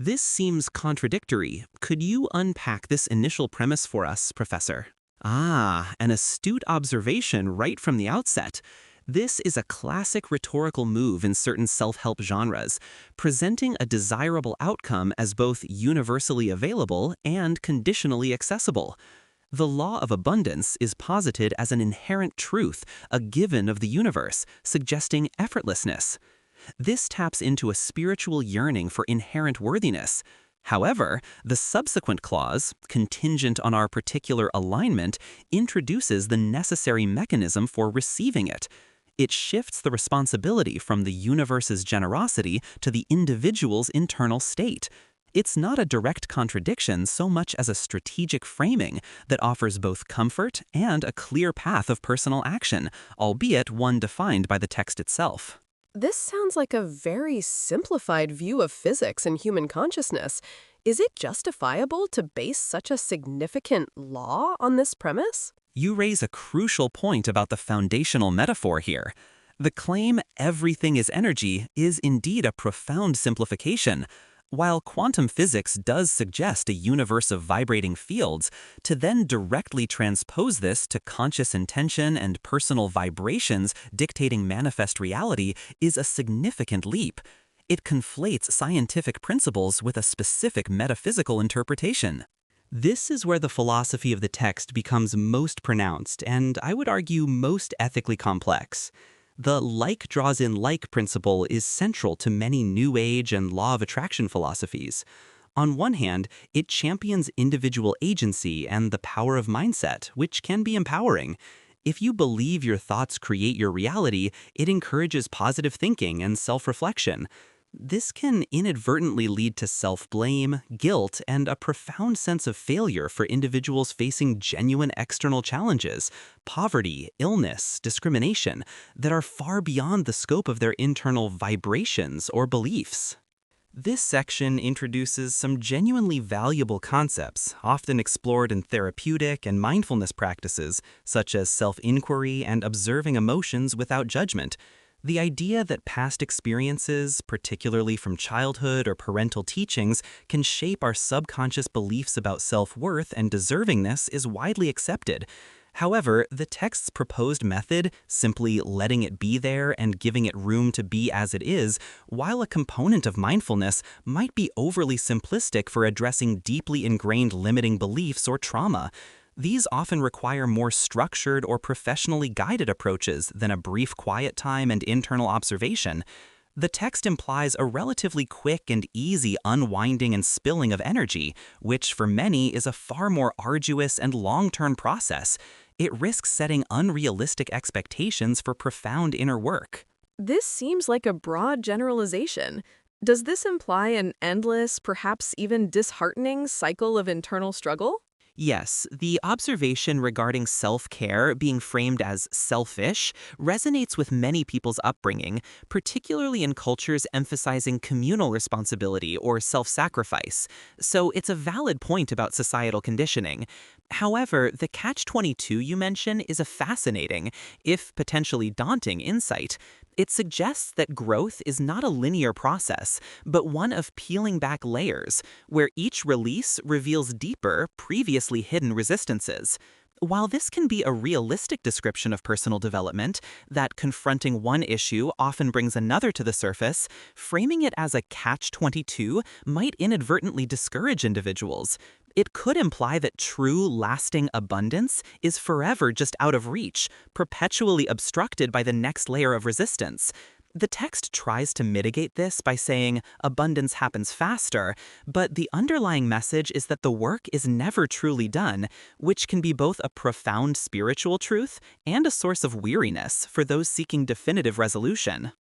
This seems contradictory. Could you unpack this initial premise for us, Professor? Ah, an astute observation right from the outset. This is a classic rhetorical move in certain self-help genres, presenting a desirable outcome as both universally available and conditionally accessible. The law of abundance is posited as an inherent truth, a given of the universe, suggesting effortlessness. This taps into a spiritual yearning for inherent worthiness. However, the subsequent clause, contingent on our particular alignment, introduces the necessary mechanism for receiving it. It shifts the responsibility from the universe's generosity to the individual's internal state. It's not a direct contradiction so much as a strategic framing that offers both comfort and a clear path of personal action, albeit one defined by the text itself. This sounds like a very simplified view of physics and human consciousness. Is it justifiable to base such a significant law on this premise? You raise a crucial point about the foundational metaphor here. The claim everything is energy is indeed a profound simplification. While quantum physics does suggest a universe of vibrating fields, to then directly transpose this to conscious intention and personal vibrations dictating manifest reality is a significant leap. It conflates scientific principles with a specific metaphysical interpretation. This is where the philosophy of the text becomes most pronounced and, I would argue, most ethically complex. The like draws in like principle is central to many New Age and law of attraction philosophies. On one hand, it champions individual agency and the power of mindset, which can be empowering. If you believe your thoughts create your reality, it encourages positive thinking and self-reflection. This can inadvertently lead to self-blame, guilt, and a profound sense of failure for individuals facing genuine external challenges, poverty, illness, discrimination, that are far beyond the scope of their internal vibrations or beliefs. This section introduces some genuinely valuable concepts, often explored in therapeutic and mindfulness practices, such as self-inquiry and observing emotions without judgment. The idea that past experiences, particularly from childhood or parental teachings, can shape our subconscious beliefs about self-worth and deservingness is widely accepted. However, the text's proposed method, simply letting it be there and giving it room to be as it is, while a component of mindfulness, might be overly simplistic for addressing deeply ingrained limiting beliefs or trauma. These often require more structured or professionally guided approaches than a brief quiet time and internal observation. The text implies a relatively quick and easy unwinding and spilling of energy, which for many is a far more arduous and long-term process. It risks setting unrealistic expectations for profound inner work. This seems like a broad generalization. Does this imply an endless, perhaps even disheartening cycle of internal struggle? Yes, the observation regarding self-care being framed as selfish resonates with many people's upbringing, particularly in cultures emphasizing communal responsibility or self-sacrifice. So it's a valid point about societal conditioning. However, the catch-22 you mention is a fascinating, if potentially daunting, insight. It suggests that growth is not a linear process, but one of peeling back layers, where each release reveals deeper, previously hidden resistances. While this can be a realistic description of personal development, that confronting one issue often brings another to the surface, framing it as a catch-22 might inadvertently discourage individuals. It could imply that true, lasting abundance is forever just out of reach, perpetually obstructed by the next layer of resistance. The text tries to mitigate this by saying abundance happens faster, but the underlying message is that the work is never truly done, which can be both a profound spiritual truth and a source of weariness for those seeking definitive resolution.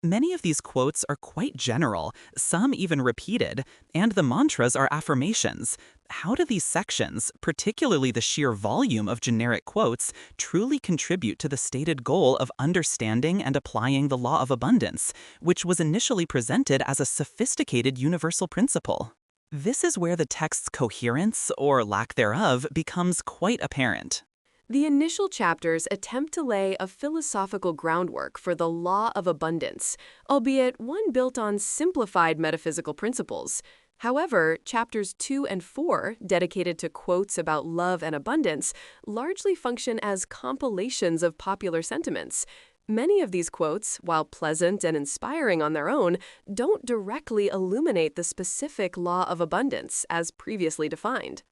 Many of these quotes are quite general, some even repeated, and the mantras are affirmations. How do these sections, particularly the sheer volume of generic quotes, truly contribute to the stated goal of understanding and applying the law of abundance, which was initially presented as a sophisticated universal principle? This is where the text's coherence, or lack thereof, becomes quite apparent. The initial chapters attempt to lay a philosophical groundwork for the law of abundance, albeit one built on simplified metaphysical principles. However, chapters 2 and 4, dedicated to quotes about love and abundance, largely function as compilations of popular sentiments. Many of these quotes, while pleasant and inspiring on their own, don't directly illuminate the specific law of abundance as previously defined.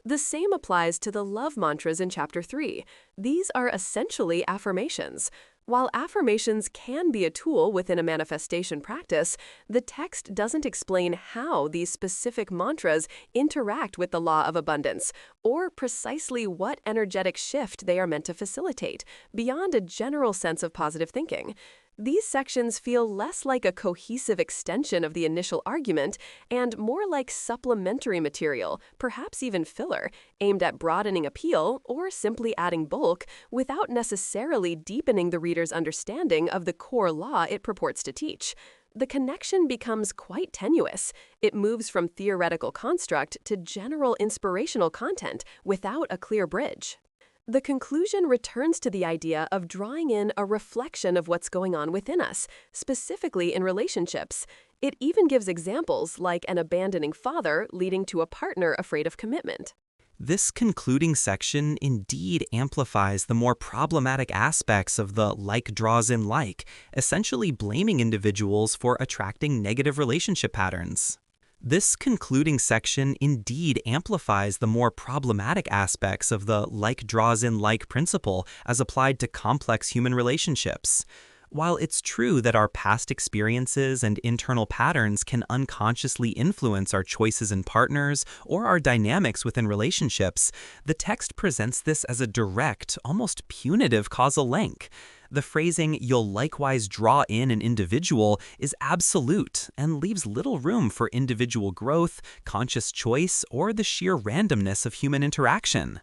The same applies to the love mantras in Chapter 3. These are essentially affirmations. While affirmations can be a tool within a manifestation practice, the text doesn't explain how these specific mantras interact with the law of abundance, or precisely what energetic shift they are meant to facilitate, beyond a general sense of positive thinking. These sections feel less like a cohesive extension of the initial argument and more like supplementary material, perhaps even filler, aimed at broadening appeal or simply adding bulk without necessarily deepening the reader's understanding of the core law it purports to teach. The connection becomes quite tenuous. It moves from theoretical construct to general inspirational content without a clear bridge. The conclusion returns to the idea of drawing in a reflection of what's going on within us, specifically in relationships. It even gives examples like an abandoning father leading to a partner afraid of commitment. This concluding section indeed amplifies the more problematic aspects of the like draws in like, essentially blaming individuals for attracting negative relationship patterns. This concluding section indeed amplifies the more problematic aspects of the like draws in like principle as applied to complex human relationships. While it's true that our past experiences and internal patterns can unconsciously influence our choices in partners or our dynamics within relationships, the text presents this as a direct, almost punitive causal link. The phrasing, "you'll likewise draw in an individual," is absolute and leaves little room for individual growth, conscious choice, or the sheer randomness of human interaction.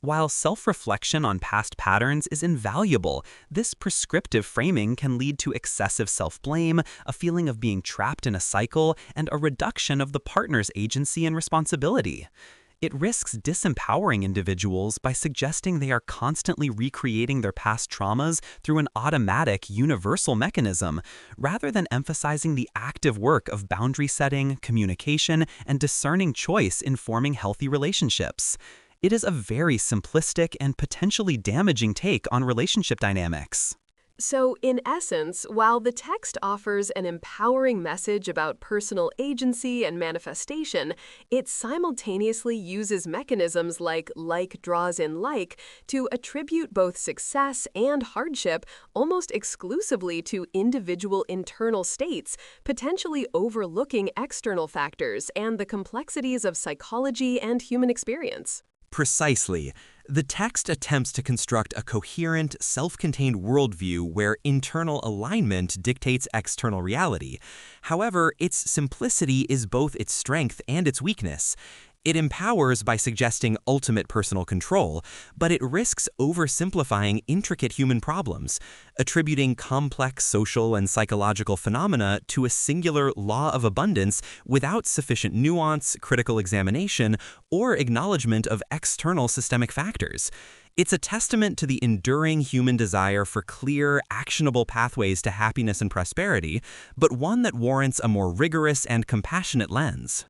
While self-reflection on past patterns is invaluable, this prescriptive framing can lead to excessive self-blame, a feeling of being trapped in a cycle, and a reduction of the partner's agency and responsibility. It risks disempowering individuals by suggesting they are constantly recreating their past traumas through an automatic, universal mechanism, rather than emphasizing the active work of boundary setting, communication, and discerning choice in forming healthy relationships. It is a very simplistic and potentially damaging take on relationship dynamics. So, in essence, while the text offers an empowering message about personal agency and manifestation, it simultaneously uses mechanisms like draws in like to attribute both success and hardship almost exclusively to individual internal states, potentially overlooking external factors and the complexities of psychology and human experience. Precisely. The text attempts to construct a coherent, self-contained worldview where internal alignment dictates external reality. However, its simplicity is both its strength and its weakness. It empowers by suggesting ultimate personal control, but it risks oversimplifying intricate human problems, attributing complex social and psychological phenomena to a singular law of abundance without sufficient nuance, critical examination, or acknowledgement of external systemic factors. It's a testament to the enduring human desire for clear, actionable pathways to happiness and prosperity, but one that warrants a more rigorous and compassionate lens.